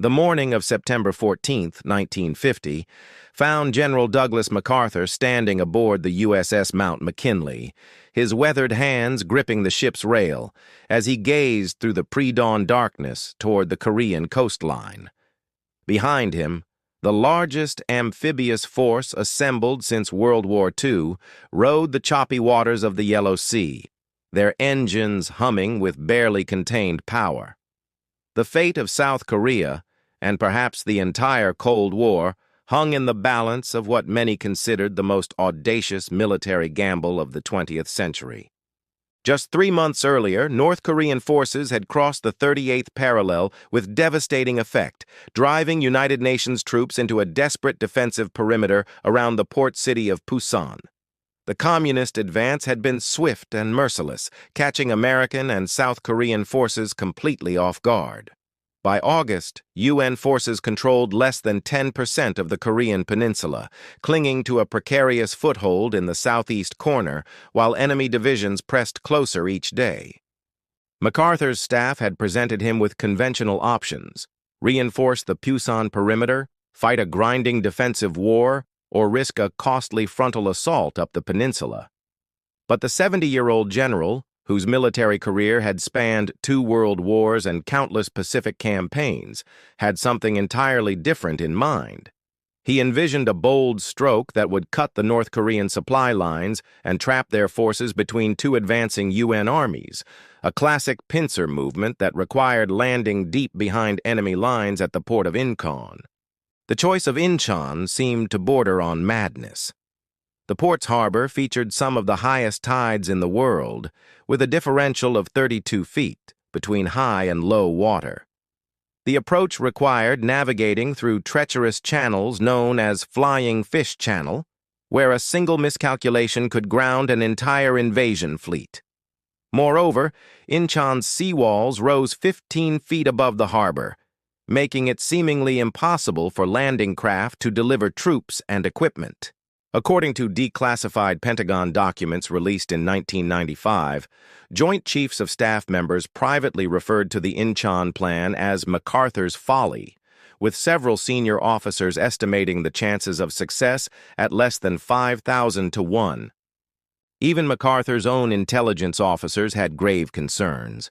The morning of September 14, 1950, found General Douglas MacArthur standing aboard the USS Mount McKinley, his weathered hands gripping the ship's rail as he gazed through the pre-dawn darkness toward the Korean coastline. Behind him, the largest amphibious force assembled since World War II rode the choppy waters of the Yellow Sea, their engines humming with barely contained power. The fate of South Korea, and perhaps the entire Cold War, hung in the balance of what many considered the most audacious military gamble of the 20th century. Just 3 months earlier, North Korean forces had crossed the 38th parallel with devastating effect, driving United Nations troops into a desperate defensive perimeter around the port city of Pusan. The communist advance had been swift and merciless, catching American and South Korean forces completely off guard. By August, UN forces controlled less than 10% of the Korean peninsula, clinging to a precarious foothold in the southeast corner, while enemy divisions pressed closer each day. MacArthur's staff had presented him with conventional options: reinforce the Pusan perimeter, fight a grinding defensive war, or risk a costly frontal assault up the peninsula. But the 70-year-old general, whose military career had spanned 2 world wars and countless Pacific campaigns, had something entirely different in mind. He envisioned a bold stroke that would cut the North Korean supply lines and trap their forces between 2 advancing UN armies, a classic pincer movement that required landing deep behind enemy lines at the port of Inchon. The choice of Inchon seemed to border on madness. The port's harbor featured some of the highest tides in the world, with a differential of 32 feet between high and low water. The approach required navigating through treacherous channels known as Flying Fish Channel, where a single miscalculation could ground an entire invasion fleet. Moreover, Inchon's seawalls rose 15 feet above the harbor, making it seemingly impossible for landing craft to deliver troops and equipment. According to declassified Pentagon documents released in 1995, Joint Chiefs of Staff members privately referred to the Inchon plan as MacArthur's folly, with several senior officers estimating the chances of success at less than 5,000 to 1. Even MacArthur's own intelligence officers had grave concerns.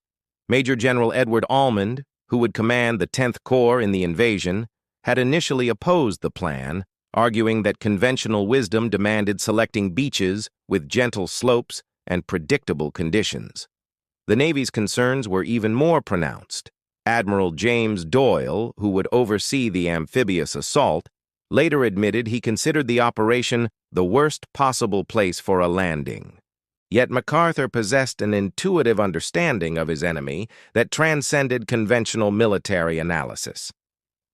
Major General Edward Almond, who would command the 10th Corps in the invasion, had initially opposed the plan, arguing that conventional wisdom demanded selecting beaches with gentle slopes and predictable conditions. The Navy's concerns were even more pronounced. Admiral James Doyle, who would oversee the amphibious assault, later admitted he considered the operation the worst possible place for a landing. Yet MacArthur possessed an intuitive understanding of his enemy that transcended conventional military analysis.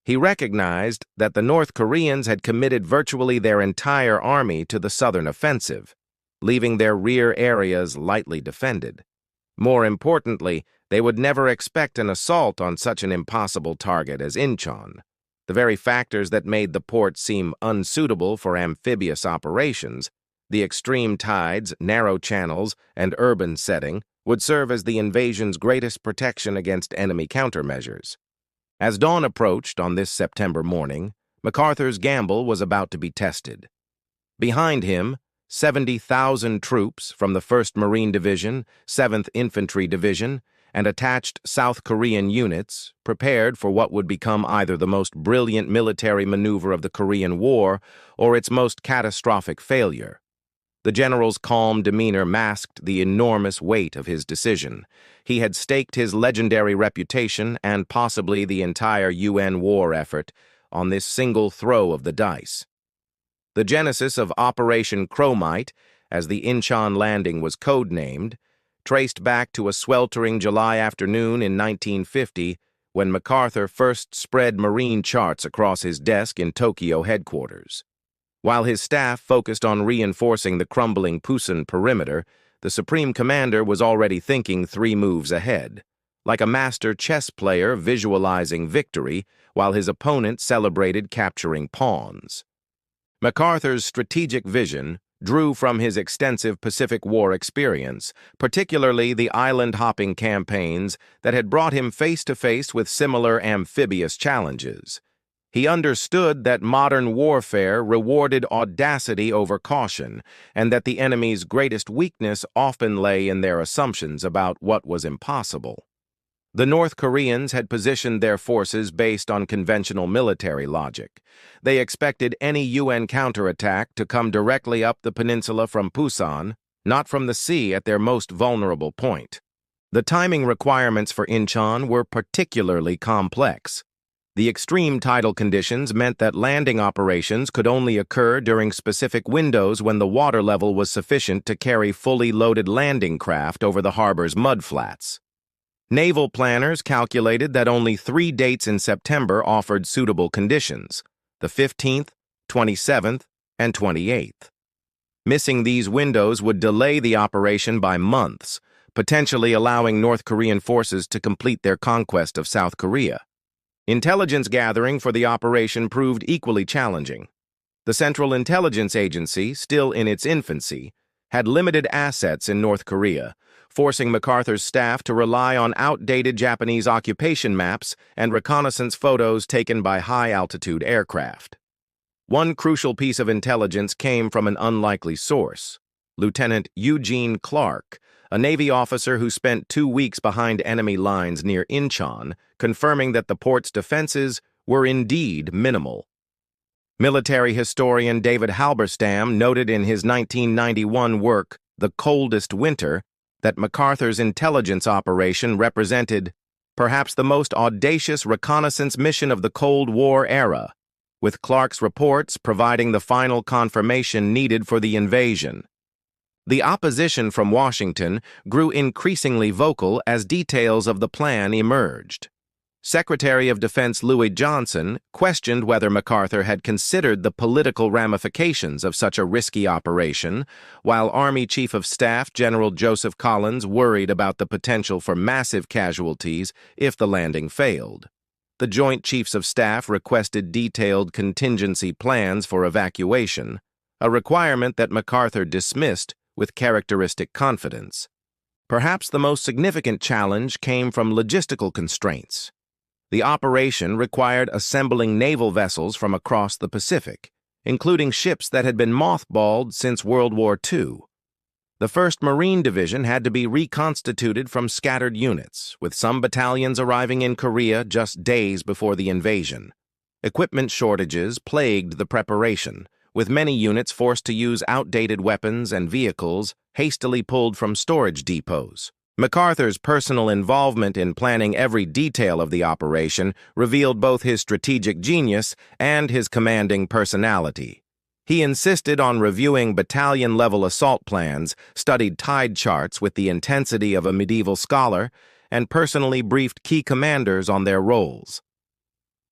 He recognized that the North Koreans had committed virtually their entire army to the southern offensive, leaving their rear areas lightly defended. More importantly, they would never expect an assault on such an impossible target as Inchon. The very factors that made the port seem unsuitable for amphibious operations, the extreme tides, narrow channels, and urban setting, would serve as the invasion's greatest protection against enemy countermeasures. As dawn approached on this September morning, MacArthur's gamble was about to be tested. Behind him, 70,000 troops from the 1st Marine Division, 7th Infantry Division, and attached South Korean units prepared for what would become either the most brilliant military maneuver of the Korean War or its most catastrophic failure. The general's calm demeanor masked the enormous weight of his decision. He had staked his legendary reputation and possibly the entire UN war effort on this single throw of the dice. The genesis of Operation Chromite, as the Inchon landing was codenamed, traced back to a sweltering July afternoon in 1950 when MacArthur first spread marine charts across his desk in Tokyo headquarters. While his staff focused on reinforcing the crumbling Pusan perimeter, the Supreme Commander was already thinking 3 moves ahead, like a master chess player visualizing victory while his opponent celebrated capturing pawns. MacArthur's strategic vision, drew from his extensive Pacific War experience, particularly the island-hopping campaigns that had brought him face-to-face with similar amphibious challenges. He understood that modern warfare rewarded audacity over caution, and that the enemy's greatest weakness often lay in their assumptions about what was impossible. The North Koreans had positioned their forces based on conventional military logic. They expected any UN counterattack to come directly up the peninsula from Pusan, not from the sea at their most vulnerable point. The timing requirements for Inchon were particularly complex. The extreme tidal conditions meant that landing operations could only occur during specific windows when the water level was sufficient to carry fully loaded landing craft over the harbor's mudflats. Naval planners calculated that only 3 dates in September offered suitable conditions: the 15th, 27th, and 28th. Missing these windows would delay the operation by months, potentially allowing North Korean forces to complete their conquest of South Korea. Intelligence gathering for the operation proved equally challenging. The Central Intelligence Agency, still in its infancy, had limited assets in North Korea, forcing MacArthur's staff to rely on outdated Japanese occupation maps and reconnaissance photos taken by high-altitude aircraft. One crucial piece of intelligence came from an unlikely source: Lieutenant Eugene Clark, a Navy officer who spent 2 weeks behind enemy lines near Inchon, confirming that the port's defenses were indeed minimal. Military historian David Halberstam noted in his 1991 work, The Coldest Winter, that MacArthur's intelligence operation represented perhaps the most audacious reconnaissance mission of the Cold War era, with Clark's reports providing the final confirmation needed for the invasion. The opposition from Washington grew increasingly vocal as details of the plan emerged. Secretary of Defense Louis Johnson questioned whether MacArthur had considered the political ramifications of such a risky operation, while Army Chief of Staff General Joseph Collins worried about the potential for massive casualties if the landing failed. The Joint Chiefs of Staff requested detailed contingency plans for evacuation, a requirement that MacArthur dismissed with characteristic confidence. Perhaps the most significant challenge came from logistical constraints. The operation required assembling naval vessels from across the Pacific, including ships that had been mothballed since World War II. The 1st Marine Division had to be reconstituted from scattered units, with some battalions arriving in Korea just days before the invasion. Equipment shortages plagued the preparation, with many units forced to use outdated weapons and vehicles hastily pulled from storage depots. MacArthur's personal involvement in planning every detail of the operation revealed both his strategic genius and his commanding personality. He insisted on reviewing battalion-level assault plans, studied tide charts with the intensity of a medieval scholar, and personally briefed key commanders on their roles.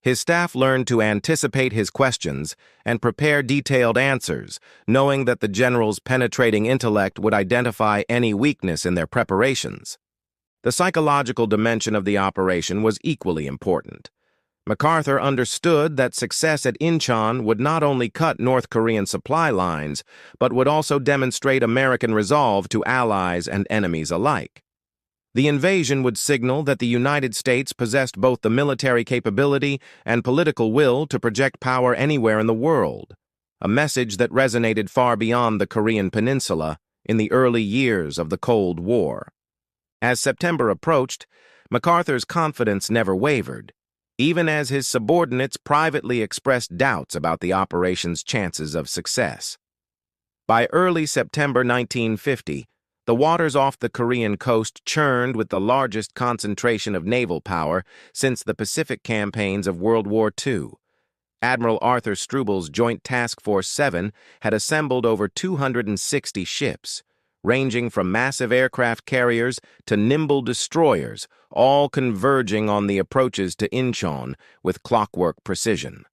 His staff learned to anticipate his questions and prepare detailed answers, knowing that the general's penetrating intellect would identify any weakness in their preparations. The psychological dimension of the operation was equally important. MacArthur understood that success at Inchon would not only cut North Korean supply lines, but would also demonstrate American resolve to allies and enemies alike. The invasion would signal that the United States possessed both the military capability and political will to project power anywhere in the world, a message that resonated far beyond the Korean Peninsula in the early years of the Cold War. As September approached, MacArthur's confidence never wavered, even as his subordinates privately expressed doubts about the operation's chances of success. By early September 1950, the waters off the Korean coast churned with the largest concentration of naval power since the Pacific campaigns of World War II. Admiral Arthur Struble's Joint Task Force 7 had assembled over 260 ships, ranging from massive aircraft carriers to nimble destroyers, all converging on the approaches to Inchon with clockwork precision.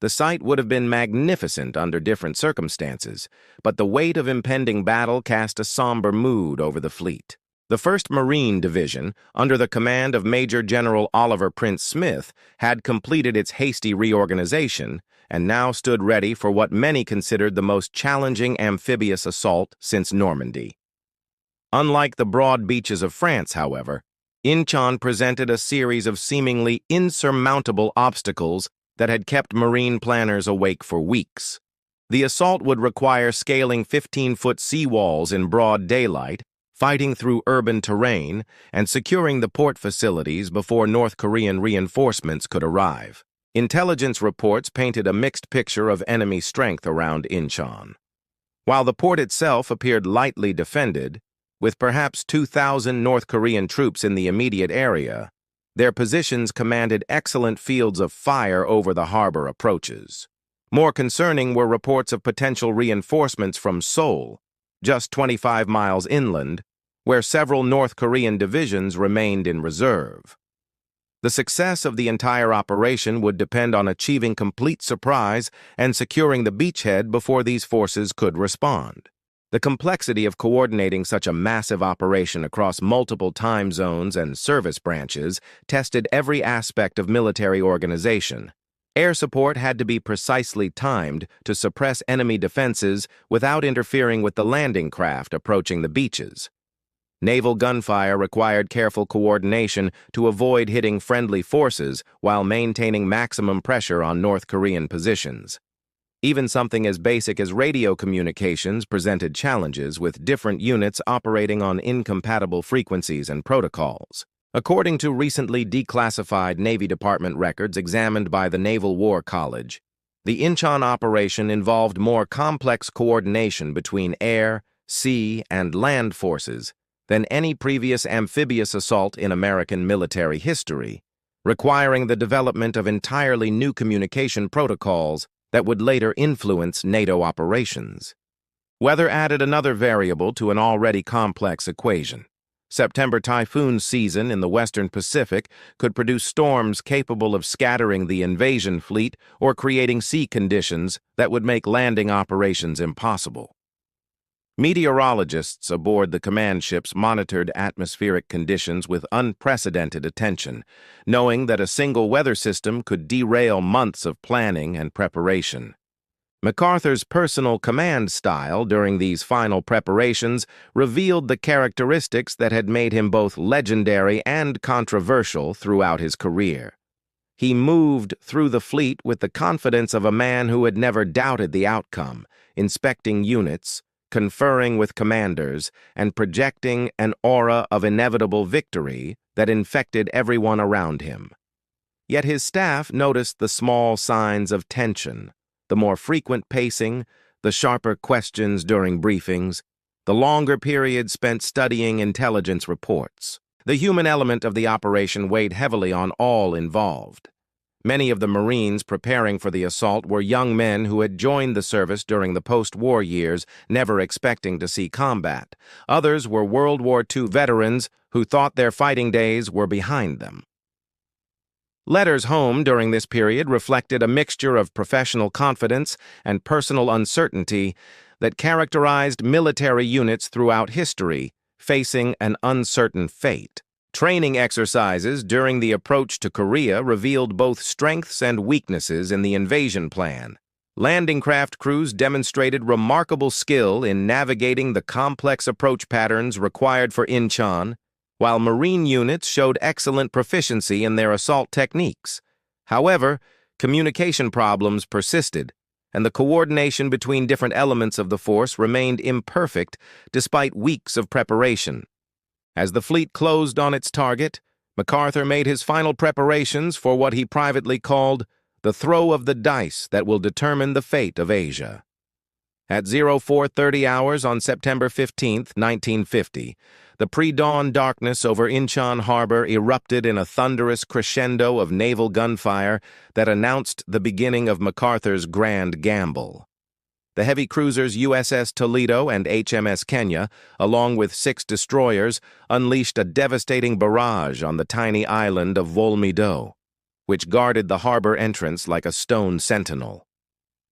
The sight would have been magnificent under different circumstances, but the weight of impending battle cast a somber mood over the fleet. The 1st Marine Division, under the command of Major General Oliver Prince Smith, had completed its hasty reorganization and now stood ready for what many considered the most challenging amphibious assault since Normandy. Unlike the broad beaches of France, however, Inchon presented a series of seemingly insurmountable obstacles that had kept Marine planners awake for weeks. The assault would require scaling 15-foot seawalls in broad daylight, fighting through urban terrain, and securing the port facilities before North Korean reinforcements could arrive. Intelligence reports painted a mixed picture of enemy strength around Inchon. While the port itself appeared lightly defended, with perhaps 2,000 North Korean troops in the immediate area, their positions commanded excellent fields of fire over the harbor approaches. More concerning were reports of potential reinforcements from Seoul, just 25 miles inland, where several North Korean divisions remained in reserve. The success of the entire operation would depend on achieving complete surprise and securing the beachhead before these forces could respond. The complexity of coordinating such a massive operation across multiple time zones and service branches tested every aspect of military organization. Air support had to be precisely timed to suppress enemy defenses without interfering with the landing craft approaching the beaches. Naval gunfire required careful coordination to avoid hitting friendly forces while maintaining maximum pressure on North Korean positions. Even something as basic as radio communications presented challenges, with different units operating on incompatible frequencies and protocols. According to recently declassified Navy Department records examined by the Naval War College, the Inchon operation involved more complex coordination between air, sea, and land forces than any previous amphibious assault in American military history, requiring the development of entirely new communication protocols that would later influence NATO operations. Weather added another variable to an already complex equation. September typhoon season in the Western Pacific could produce storms capable of scattering the invasion fleet or creating sea conditions that would make landing operations impossible. Meteorologists aboard the command ships monitored atmospheric conditions with unprecedented attention, knowing that a single weather system could derail months of planning and preparation. MacArthur's personal command style during these final preparations revealed the characteristics that had made him both legendary and controversial throughout his career. He moved through the fleet with the confidence of a man who had never doubted the outcome, inspecting units, conferring with commanders, and projecting an aura of inevitable victory that infected everyone around him. Yet his staff noticed the small signs of tension, the more frequent pacing, the sharper questions during briefings, the longer periods spent studying intelligence reports. The human element of the operation weighed heavily on all involved. Many of the Marines preparing for the assault were young men who had joined the service during the post-war years, never expecting to see combat. Others were World War II veterans who thought their fighting days were behind them. Letters home during this period reflected a mixture of professional confidence and personal uncertainty that characterized military units throughout history, facing an uncertain fate. Training exercises during the approach to Korea revealed both strengths and weaknesses in the invasion plan. Landing craft crews demonstrated remarkable skill in navigating the complex approach patterns required for Inchon, while Marine units showed excellent proficiency in their assault techniques. However, communication problems persisted, and the coordination between different elements of the force remained imperfect despite weeks of preparation. As the fleet closed on its target, MacArthur made his final preparations for what he privately called the throw of the dice that will determine the fate of Asia. At 04:30 hours on September 15, 1950, the pre-dawn darkness over Inchon Harbor erupted in a thunderous crescendo of naval gunfire that announced the beginning of MacArthur's grand gamble. The heavy cruisers USS Toledo and HMS Kenya, along with 6 destroyers, unleashed a devastating barrage on the tiny island of Wolmido, which guarded the harbor entrance like a stone sentinel.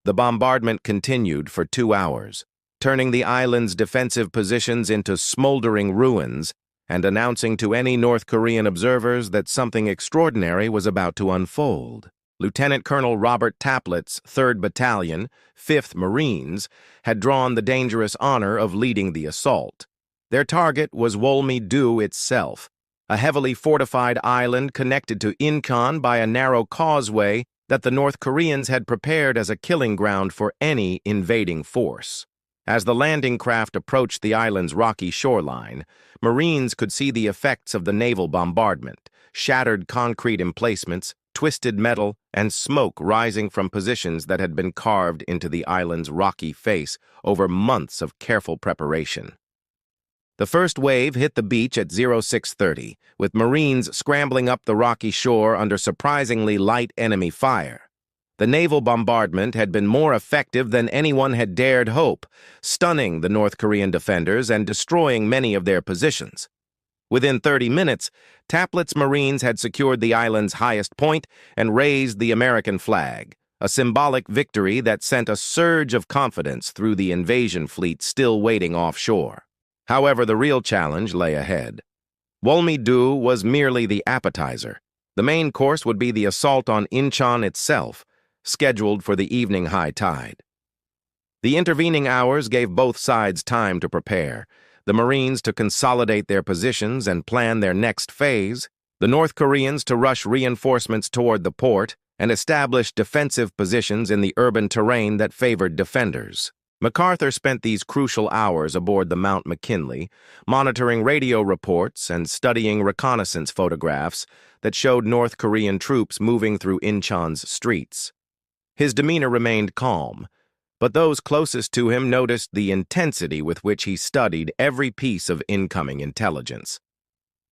The bombardment continued for 2 hours, turning the island's defensive positions into smoldering ruins and announcing to any North Korean observers that something extraordinary was about to unfold. Lieutenant Colonel Robert Taplett's 3rd Battalion, 5th Marines, had drawn the dangerous honor of leading the assault. Their target was Wolmido itself, a heavily fortified island connected to Inchon by a narrow causeway that the North Koreans had prepared as a killing ground for any invading force. As the landing craft approached the island's rocky shoreline, Marines could see the effects of the naval bombardment: shattered concrete emplacements, twisted metal, and smoke rising from positions that had been carved into the island's rocky face over months of careful preparation. The first wave hit the beach at 0630, with Marines scrambling up the rocky shore under surprisingly light enemy fire. The naval bombardment had been more effective than anyone had dared hope, stunning the North Korean defenders and destroying many of their positions. Within 30 minutes, Taplett's Marines had secured the island's highest point and raised the American flag, a symbolic victory that sent a surge of confidence through the invasion fleet still waiting offshore. However, the real challenge lay ahead. Wolmido was merely the appetizer. The main course would be the assault on Inchon itself, scheduled for the evening high tide. The intervening hours gave both sides time to prepare, the Marines to consolidate their positions and plan their next phase, the North Koreans to rush reinforcements toward the port and establish defensive positions in the urban terrain that favored defenders. MacArthur spent these crucial hours aboard the Mount McKinley, monitoring radio reports and studying reconnaissance photographs that showed North Korean troops moving through Inchon's streets. His demeanor remained calm, but those closest to him noticed the intensity with which he studied every piece of incoming intelligence.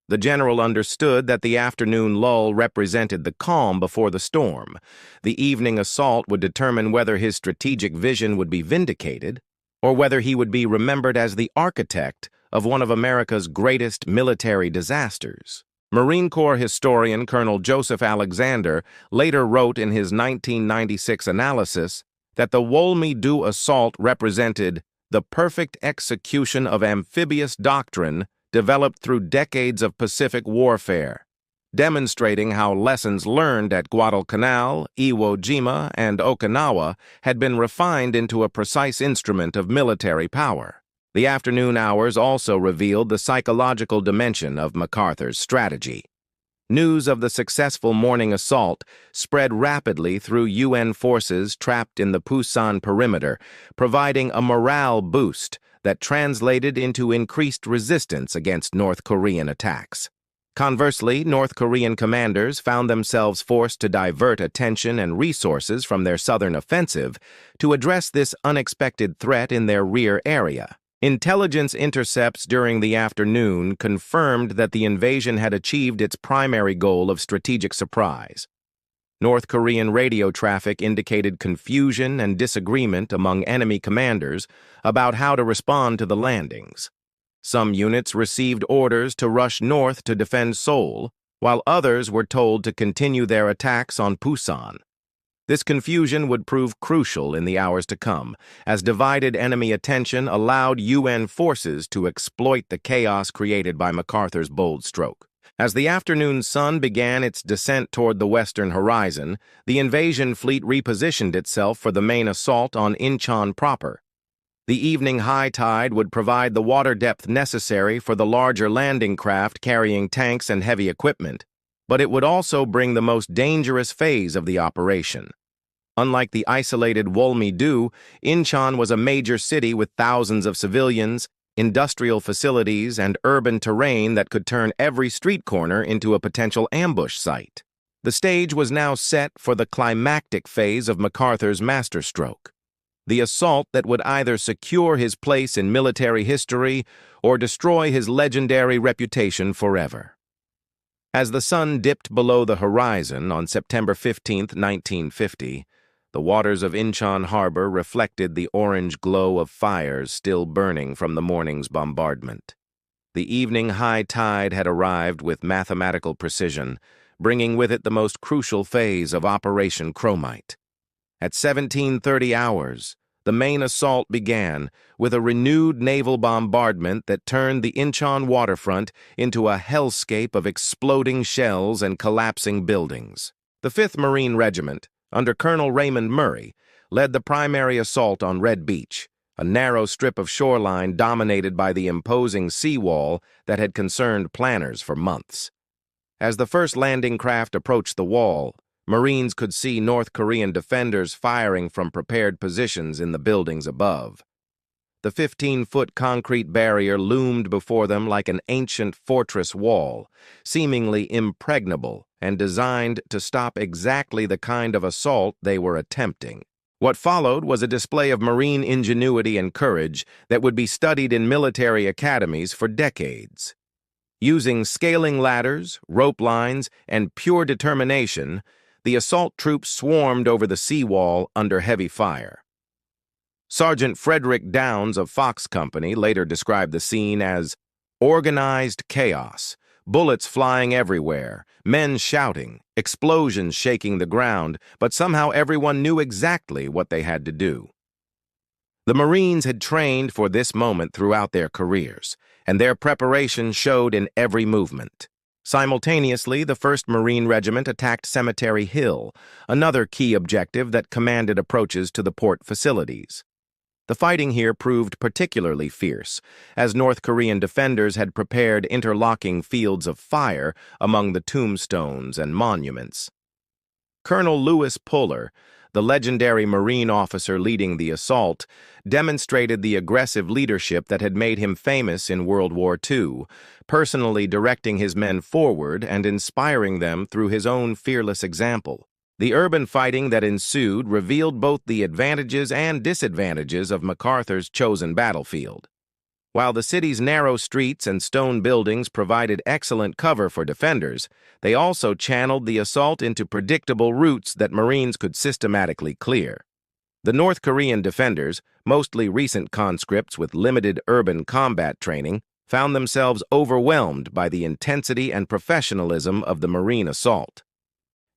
The general understood that the afternoon lull represented the calm before the storm. The evening assault would determine whether his strategic vision would be vindicated or whether he would be remembered as the architect of one of America's greatest military disasters. Marine Corps historian Colonel Joseph Alexander later wrote in his 1996 analysis that the Wolmido assault represented the perfect execution of amphibious doctrine developed through decades of Pacific warfare, demonstrating how lessons learned at Guadalcanal, Iwo Jima, and Okinawa had been refined into a precise instrument of military power. The afternoon hours also revealed the psychological dimension of MacArthur's strategy. News of the successful morning assault spread rapidly through UN forces trapped in the Pusan perimeter, providing a morale boost that translated into increased resistance against North Korean attacks. Conversely, North Korean commanders found themselves forced to divert attention and resources from their southern offensive to address this unexpected threat in their rear area. Intelligence intercepts during the afternoon confirmed that the invasion had achieved its primary goal of strategic surprise. North Korean radio traffic indicated confusion and disagreement among enemy commanders about how to respond to the landings. Some units received orders to rush north to defend Seoul, while others were told to continue their attacks on Pusan. This confusion would prove crucial in the hours to come, as divided enemy attention allowed UN forces to exploit the chaos created by MacArthur's bold stroke. As the afternoon sun began its descent toward the western horizon, the invasion fleet repositioned itself for the main assault on Inchon proper. The evening high tide would provide the water depth necessary for the larger landing craft carrying tanks and heavy equipment, but it would also bring the most dangerous phase of the operation. Unlike the isolated Wolmido, Inchon was a major city with thousands of civilians, industrial facilities, and urban terrain that could turn every street corner into a potential ambush site. The stage was now set for the climactic phase of MacArthur's masterstroke, the assault that would either secure his place in military history or destroy his legendary reputation forever. As the sun dipped below the horizon on September 15, 1950, the waters of Inchon Harbor reflected the orange glow of fires still burning from the morning's bombardment. The evening high tide had arrived with mathematical precision, bringing with it the most crucial phase of Operation Chromite. At 17:30 hours, the main assault began with a renewed naval bombardment that turned the Inchon waterfront into a hellscape of exploding shells and collapsing buildings. The 5th Marine Regiment, under Colonel Raymond Murray, led the primary assault on Red Beach, a narrow strip of shoreline dominated by the imposing seawall that had concerned planners for months. As the first landing craft approached the wall, Marines could see North Korean defenders firing from prepared positions in the buildings above. The 15-foot concrete barrier loomed before them like an ancient fortress wall, seemingly impregnable and designed to stop exactly the kind of assault they were attempting. What followed was a display of Marine ingenuity and courage that would be studied in military academies for decades. Using scaling ladders, rope lines, and pure determination, the assault troops swarmed over the seawall under heavy fire. Sergeant Frederick Downs of Fox Company later described the scene as organized chaos, bullets flying everywhere, men shouting, explosions shaking the ground, but somehow everyone knew exactly what they had to do. The Marines had trained for this moment throughout their careers, and their preparation showed in every movement. Simultaneously, the 1st Marine Regiment attacked Cemetery Hill, another key objective that commanded approaches to the port facilities. The fighting here proved particularly fierce, as North Korean defenders had prepared interlocking fields of fire among the tombstones and monuments. Colonel Lewis Puller, the legendary Marine officer leading the assault, demonstrated the aggressive leadership that had made him famous in World War II, personally directing his men forward and inspiring them through his own fearless example. The urban fighting that ensued revealed both the advantages and disadvantages of MacArthur's chosen battlefield. While the city's narrow streets and stone buildings provided excellent cover for defenders, they also channeled the assault into predictable routes that Marines could systematically clear. The North Korean defenders, mostly recent conscripts with limited urban combat training, found themselves overwhelmed by the intensity and professionalism of the Marine assault.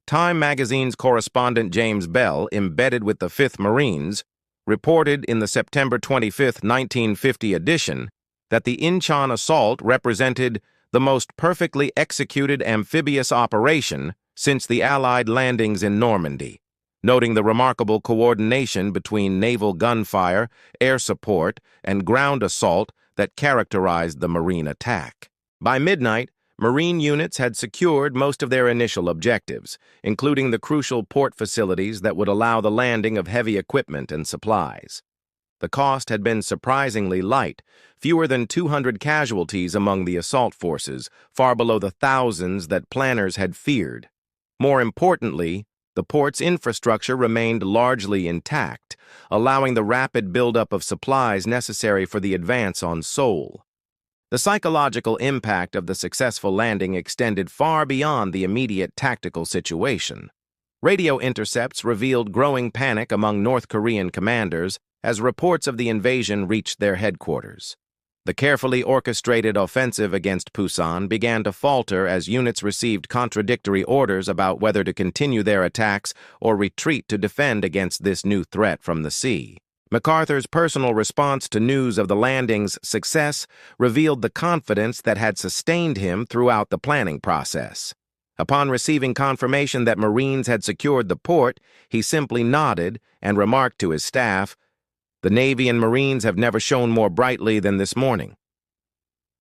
Time magazine's correspondent James Bell, embedded with the 5th Marines, reported in the September 25, 1950 edition that the Inchon assault represented the most perfectly executed amphibious operation since the Allied landings in Normandy, noting the remarkable coordination between naval gunfire, air support, and ground assault that characterized the Marine attack. By midnight, Marine units had secured most of their initial objectives, including the crucial port facilities that would allow the landing of heavy equipment and supplies. The cost had been surprisingly light, fewer than 200 casualties among the assault forces, far below the thousands that planners had feared. More importantly, the port's infrastructure remained largely intact, allowing the rapid buildup of supplies necessary for the advance on Seoul. The psychological impact of the successful landing extended far beyond the immediate tactical situation. Radio intercepts revealed growing panic among North Korean commanders as reports of the invasion reached their headquarters. The carefully orchestrated offensive against Pusan began to falter as units received contradictory orders about whether to continue their attacks or retreat to defend against this new threat from the sea. MacArthur's personal response to news of the landing's success revealed the confidence that had sustained him throughout the planning process. Upon receiving confirmation that Marines had secured the port, he simply nodded and remarked to his staff, "The Navy and Marines have never shone more brightly than this morning."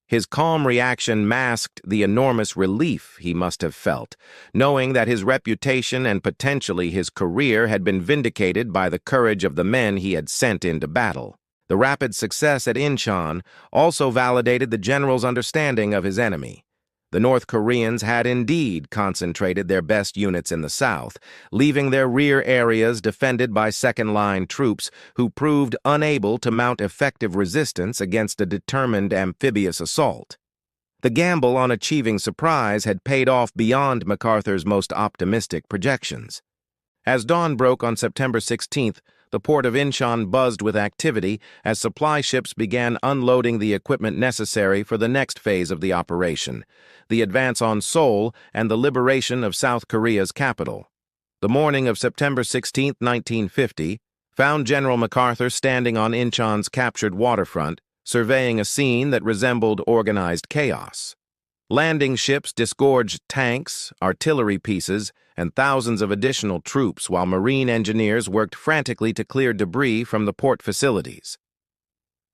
His calm reaction masked the enormous relief he must have felt, knowing that his reputation and potentially his career had been vindicated by the courage of the men he had sent into battle. The rapid success at Inchon also validated the general's understanding of his enemy. The North Koreans had indeed concentrated their best units in the south, leaving their rear areas defended by second-line troops who proved unable to mount effective resistance against a determined amphibious assault. The gamble on achieving surprise had paid off beyond MacArthur's most optimistic projections. As dawn broke on September 16th, the port of Inchon buzzed with activity as supply ships began unloading the equipment necessary for the next phase of the operation, the advance on Seoul and the liberation of South Korea's capital. The morning of September 16, 1950, found General MacArthur standing on Inchon's captured waterfront, surveying a scene that resembled organized chaos. Landing ships disgorged tanks, artillery pieces, and thousands of additional troops while Marine engineers worked frantically to clear debris from the port facilities.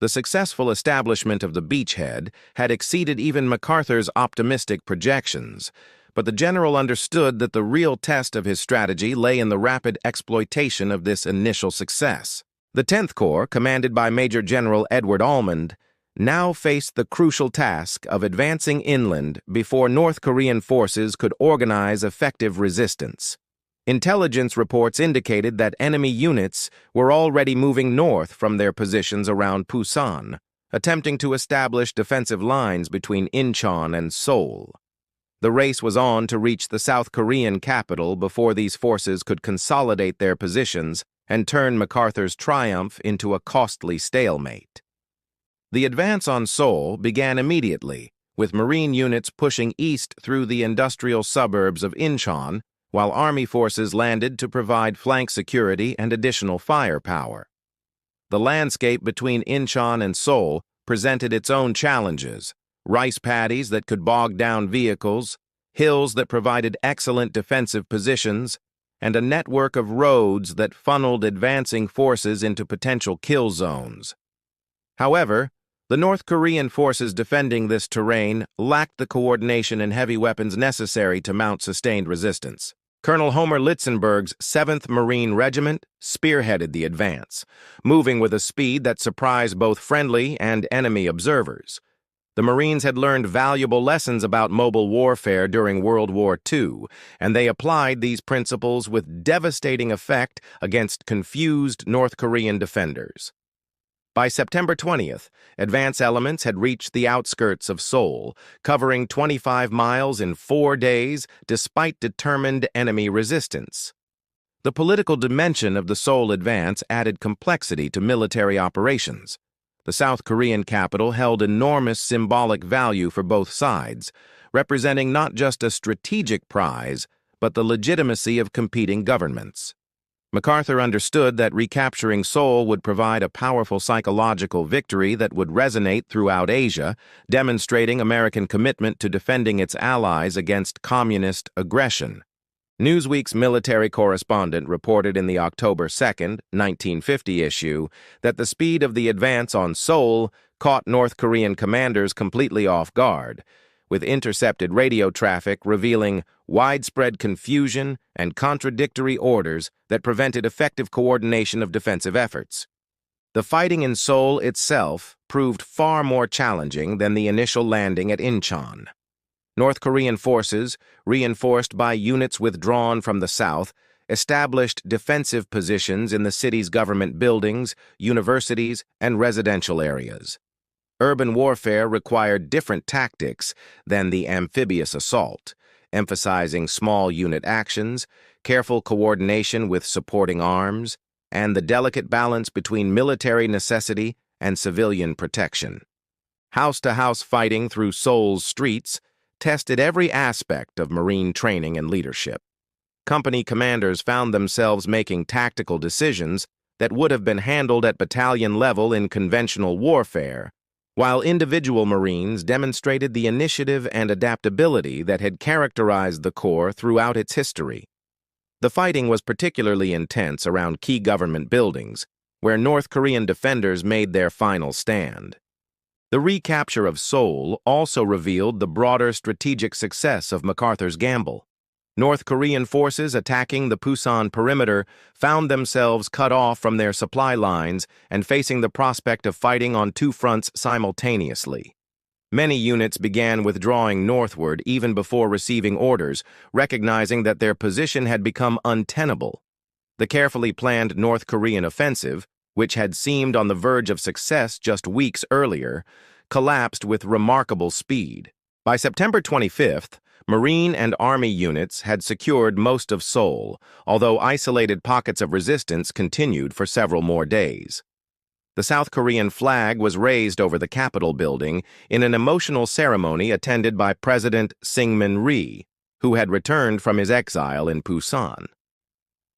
The successful establishment of the beachhead had exceeded even MacArthur's optimistic projections, but the general understood that the real test of his strategy lay in the rapid exploitation of this initial success. The 10th Corps, commanded by Major General Edward Almond, now faced the crucial task of advancing inland before North Korean forces could organize effective resistance. Intelligence reports indicated that enemy units were already moving north from their positions around Pusan, attempting to establish defensive lines between Inchon and Seoul. The race was on to reach the South Korean capital before these forces could consolidate their positions and turn MacArthur's triumph into a costly stalemate. The advance on Seoul began immediately, with Marine units pushing east through the industrial suburbs of Inchon, while Army forces landed to provide flank security and additional firepower. The landscape between Inchon and Seoul presented its own challenges: rice paddies that could bog down vehicles, hills that provided excellent defensive positions, and a network of roads that funneled advancing forces into potential kill zones. However, the North Korean forces defending this terrain lacked the coordination and heavy weapons necessary to mount sustained resistance. Colonel Homer Litzenberg's 7th Marine Regiment spearheaded the advance, moving with a speed that surprised both friendly and enemy observers. The Marines had learned valuable lessons about mobile warfare during World War II, and they applied these principles with devastating effect against confused North Korean defenders. By September 20th, advance elements had reached the outskirts of Seoul, covering 25 miles in 4 days despite determined enemy resistance. The political dimension of the Seoul advance added complexity to military operations. The South Korean capital held enormous symbolic value for both sides, representing not just a strategic prize, but the legitimacy of competing governments. MacArthur understood that recapturing Seoul would provide a powerful psychological victory that would resonate throughout Asia, demonstrating American commitment to defending its allies against communist aggression. Newsweek's military correspondent reported in the October 2, 1950 issue that the speed of the advance on Seoul caught North Korean commanders completely off guard, with intercepted radio traffic revealing widespread confusion and contradictory orders that prevented effective coordination of defensive efforts. The fighting in Seoul itself proved far more challenging than the initial landing at Inchon. North Korean forces, reinforced by units withdrawn from the south, established defensive positions in the city's government buildings, universities, and residential areas. Urban warfare required different tactics than the amphibious assault, emphasizing small unit actions, careful coordination with supporting arms, and the delicate balance between military necessity and civilian protection. House-to-house fighting through Seoul's streets tested every aspect of Marine training and leadership. Company commanders found themselves making tactical decisions that would have been handled at battalion level in conventional warfare, while individual Marines demonstrated the initiative and adaptability that had characterized the Corps throughout its history. The fighting was particularly intense around key government buildings, where North Korean defenders made their final stand. The recapture of Seoul also revealed the broader strategic success of MacArthur's gamble. North Korean forces attacking the Pusan perimeter found themselves cut off from their supply lines and facing the prospect of fighting on two fronts simultaneously. Many units began withdrawing northward even before receiving orders, recognizing that their position had become untenable. The carefully planned North Korean offensive, which had seemed on the verge of success just weeks earlier, collapsed with remarkable speed. By September 25th, Marine and Army units had secured most of Seoul, although isolated pockets of resistance continued for several more days. The South Korean flag was raised over the Capitol building in an emotional ceremony attended by President Syngman Rhee, who had returned from his exile in Pusan.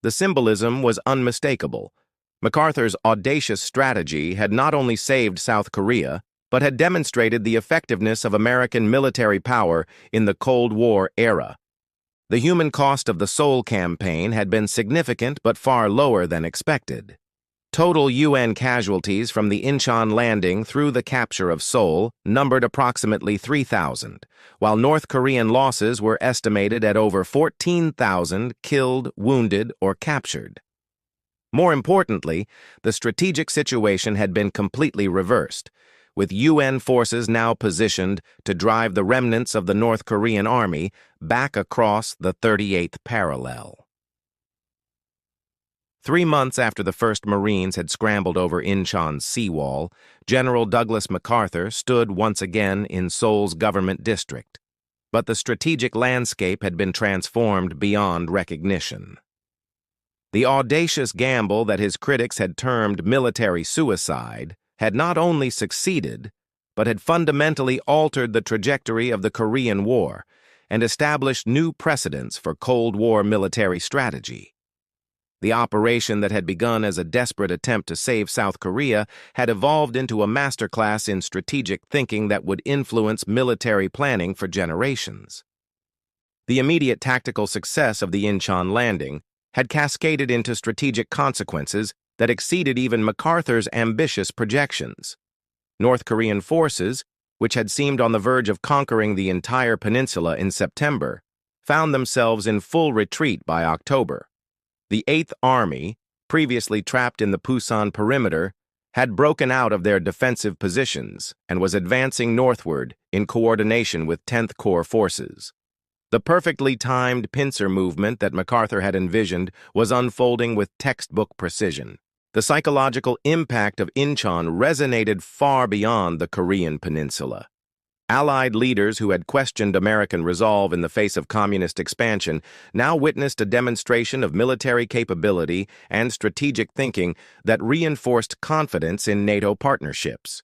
The symbolism was unmistakable. MacArthur's audacious strategy had not only saved South Korea, but had demonstrated the effectiveness of American military power in the Cold War era. The human cost of the Seoul campaign had been significant but far lower than expected. Total UN casualties from the Inchon landing through the capture of Seoul numbered approximately 3,000, while North Korean losses were estimated at over 14,000 killed, wounded, or captured. More importantly, the strategic situation had been completely reversed, with UN forces now positioned to drive the remnants of the North Korean army back across the 38th parallel. 3 months after the first Marines had scrambled over Inchon's seawall, General Douglas MacArthur stood once again in Seoul's government district. But the strategic landscape had been transformed beyond recognition. The audacious gamble that his critics had termed military suicide had not only succeeded, but had fundamentally altered the trajectory of the Korean War and established new precedents for Cold War military strategy. The operation that had begun as a desperate attempt to save South Korea had evolved into a masterclass in strategic thinking that would influence military planning for generations. The immediate tactical success of the Inchon landing had cascaded into strategic consequences that exceeded even MacArthur's ambitious projections. North Korean forces, which had seemed on the verge of conquering the entire peninsula in September, found themselves in full retreat by October. The 8th Army, previously trapped in the Pusan perimeter, had broken out of their defensive positions and was advancing northward in coordination with 10th Corps forces. The perfectly timed pincer movement that MacArthur had envisioned was unfolding with textbook precision. The psychological impact of Inchon resonated far beyond the Korean peninsula. Allied leaders who had questioned American resolve in the face of communist expansion now witnessed a demonstration of military capability and strategic thinking that reinforced confidence in NATO partnerships.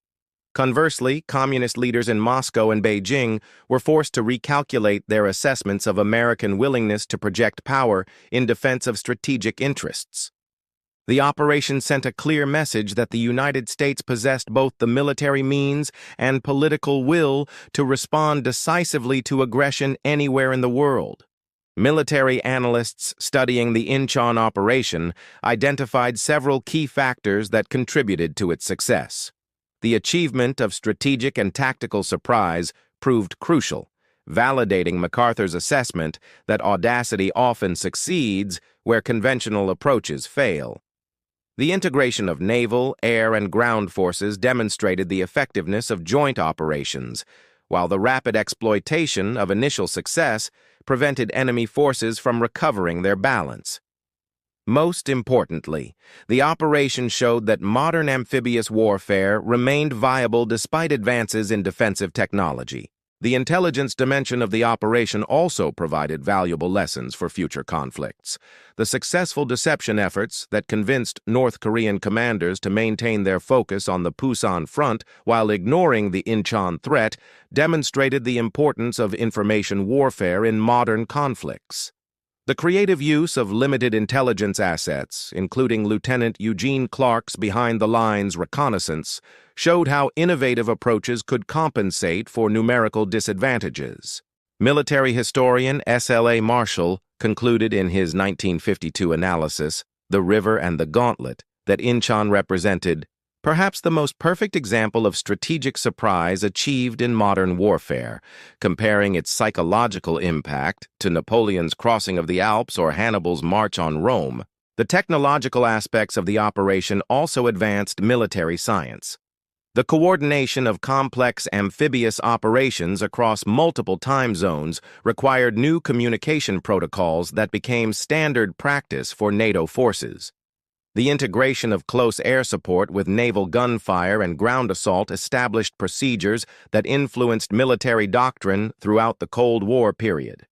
Conversely, communist leaders in Moscow and Beijing were forced to recalculate their assessments of American willingness to project power in defense of strategic interests. The operation sent a clear message that the United States possessed both the military means and political will to respond decisively to aggression anywhere in the world. Military analysts studying the Inchon operation identified several key factors that contributed to its success. The achievement of strategic and tactical surprise proved crucial, validating MacArthur's assessment that audacity often succeeds where conventional approaches fail. The integration of naval, air, and ground forces demonstrated the effectiveness of joint operations, while the rapid exploitation of initial success prevented enemy forces from recovering their balance. Most importantly, the operation showed that modern amphibious warfare remained viable despite advances in defensive technology. The intelligence dimension of the operation also provided valuable lessons for future conflicts. The successful deception efforts that convinced North Korean commanders to maintain their focus on the Pusan front while ignoring the Inchon threat demonstrated the importance of information warfare in modern conflicts. The creative use of limited intelligence assets, including Lieutenant Eugene Clark's behind-the-lines reconnaissance, showed how innovative approaches could compensate for numerical disadvantages. Military historian S.L.A. Marshall concluded in his 1952 analysis, The River and the Gauntlet, that Inchon represented perhaps the most perfect example of strategic surprise achieved in modern warfare, comparing its psychological impact to Napoleon's crossing of the Alps or Hannibal's march on Rome. The technological aspects of the operation also advanced military science. The coordination of complex amphibious operations across multiple time zones required new communication protocols that became standard practice for NATO forces. The integration of close air support with naval gunfire and ground assault established procedures that influenced military doctrine throughout the Cold War period.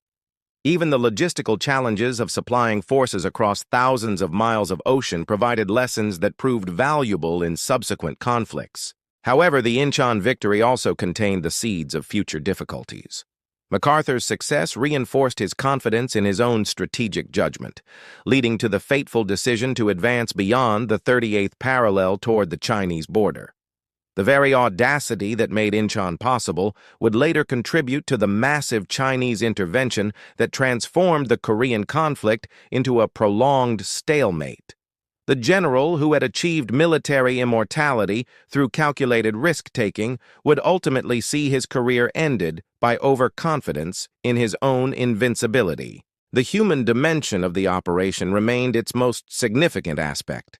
Even the logistical challenges of supplying forces across thousands of miles of ocean provided lessons that proved valuable in subsequent conflicts. However, the Inchon victory also contained the seeds of future difficulties. MacArthur's success reinforced his confidence in his own strategic judgment, leading to the fateful decision to advance beyond the 38th parallel toward the Chinese border. The very audacity that made Inchon possible would later contribute to the massive Chinese intervention that transformed the Korean conflict into a prolonged stalemate. The general, who had achieved military immortality through calculated risk-taking, would ultimately see his career ended by overconfidence in his own invincibility. The human dimension of the operation remained its most significant aspect.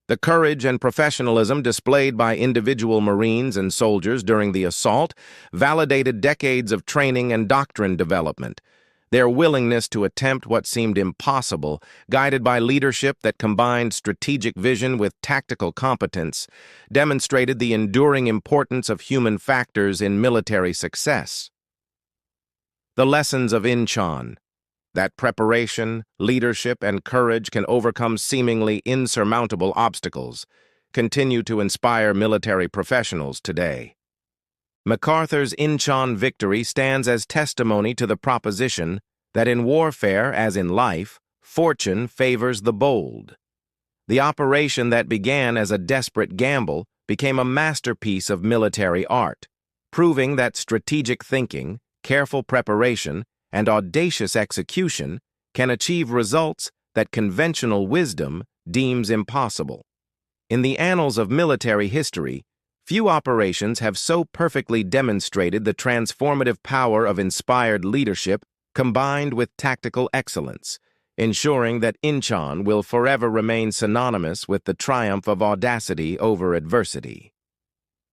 The courage and professionalism displayed by individual Marines and soldiers during the assault validated decades of training and doctrine development. Their willingness to attempt what seemed impossible, guided by leadership that combined strategic vision with tactical competence, demonstrated the enduring importance of human factors in military success. The lessons of Inchon: that preparation, leadership, and courage can overcome seemingly insurmountable obstacles, continue to inspire military professionals today. MacArthur's Inchon victory stands as testimony to the proposition that in warfare, as in life, fortune favors the bold. The operation that began as a desperate gamble became a masterpiece of military art, proving that strategic thinking, careful preparation, and audacious execution can achieve results that conventional wisdom deems impossible. In the annals of military history, few operations have so perfectly demonstrated the transformative power of inspired leadership combined with tactical excellence, ensuring that Inchon will forever remain synonymous with the triumph of audacity over adversity.